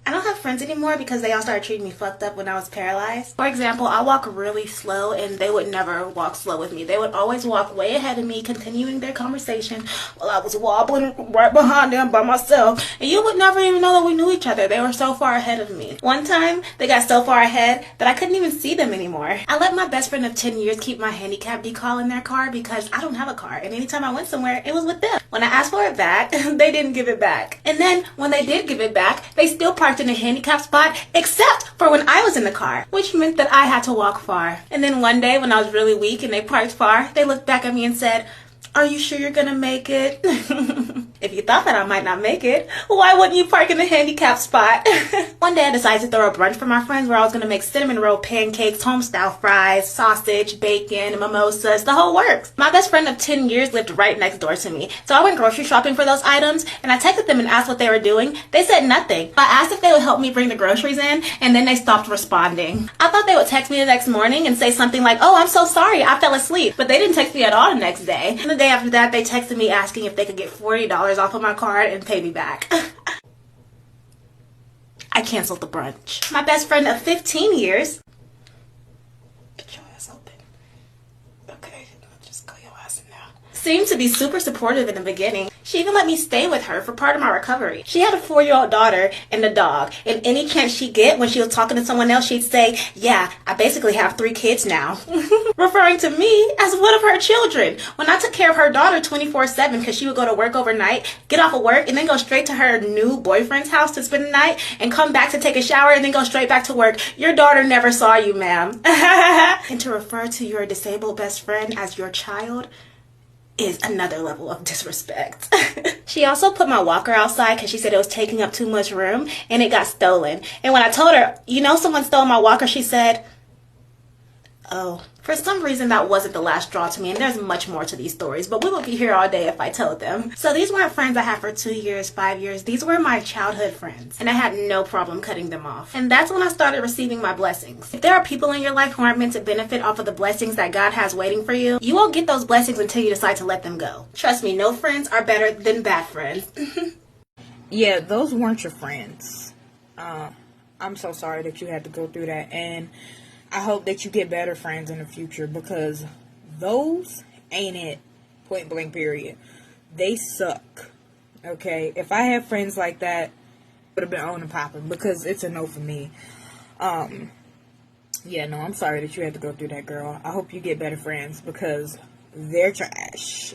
I don't have friends anymore because they all started treating me fucked up when I was paralyzed. For example, I walk really slow and they would never walk slow with me. They would always walk way ahead of me, continuing their conversation while I was wobbling right behind them by myself. And you would never even know that we knew each other. They were so far ahead of me. One time, they got so far ahead that I couldn't even see them anymore. I let my best friend of 10 years keep my handicap decal in their car because I don't have a car. And anytime I went somewhere, it was with them. When I asked for it back, they didn't give it back. And then when they did give it back, they still parked in a handicap spot except for when I was in the car, which meant that I had to walk far. And then one day when I was really weak and they parked far, they looked back at me and said, "Are you sure you're gonna make it?" If you thought that I might not make it, why wouldn't you park in the handicap spot? One day I decided to throw a brunch for my friends where I was gonna make cinnamon roll pancakes, home-style fries, sausage, bacon, mimosas, the whole works. My best friend of 10 years lived right next door to me, so I went grocery shopping for those items, and I texted them and asked what they were doing. They said nothing. I asked if they would help me bring the groceries in, and then they stopped responding. I thought they would text me the next morning and say something like, "Oh, I'm so sorry, I fell asleep," but they didn't text me at all the next day. And the day after that, they texted me asking if they could get $40 off of my card and pay me back. I canceled the brunch. My best friend of 15 years. Get your ass open. Okay, just go your ass in now. Seemed to be super supportive in the beginning. She even let me stay with her for part of my recovery. She had a 4-year-old daughter and a dog, and any chance she get when she was talking to someone else, she'd say, "Yeah, I basically have 3 kids now," referring to me as one of her children. When I took care of her daughter 24/7 because she would go to work overnight, get off of work, and then go straight to her new boyfriend's house to spend the night, and come back to take a shower, and then go straight back to work. Your daughter never saw you, ma'am. And to refer to your disabled best friend as your child is another level of disrespect. She also put my walker outside because she said it was taking up too much room and it got stolen. And when I told her, "You know, someone stole my walker," she said, "Oh." For some reason, that wasn't the last straw to me, and there's much more to these stories, but we would be here all day if I told them. So these weren't friends I had for 2 years, 5 years. These were my childhood friends, and I had no problem cutting them off. And that's when I started receiving my blessings. If there are people in your life who aren't meant to benefit off of the blessings that God has waiting for you, you won't get those blessings until you decide to let them go. Trust me, no friends are better than bad friends. Yeah, those weren't your friends. I'm so sorry that you had to go through that, and I hope that you get better friends in the future, because those ain't it. Point blank period. They suck. Okay? If I had friends like that, would have been on and popping, because it's a no for me. Yeah, no, I'm sorry that you had to go through that, girl. I hope you get better friends, because they're trash.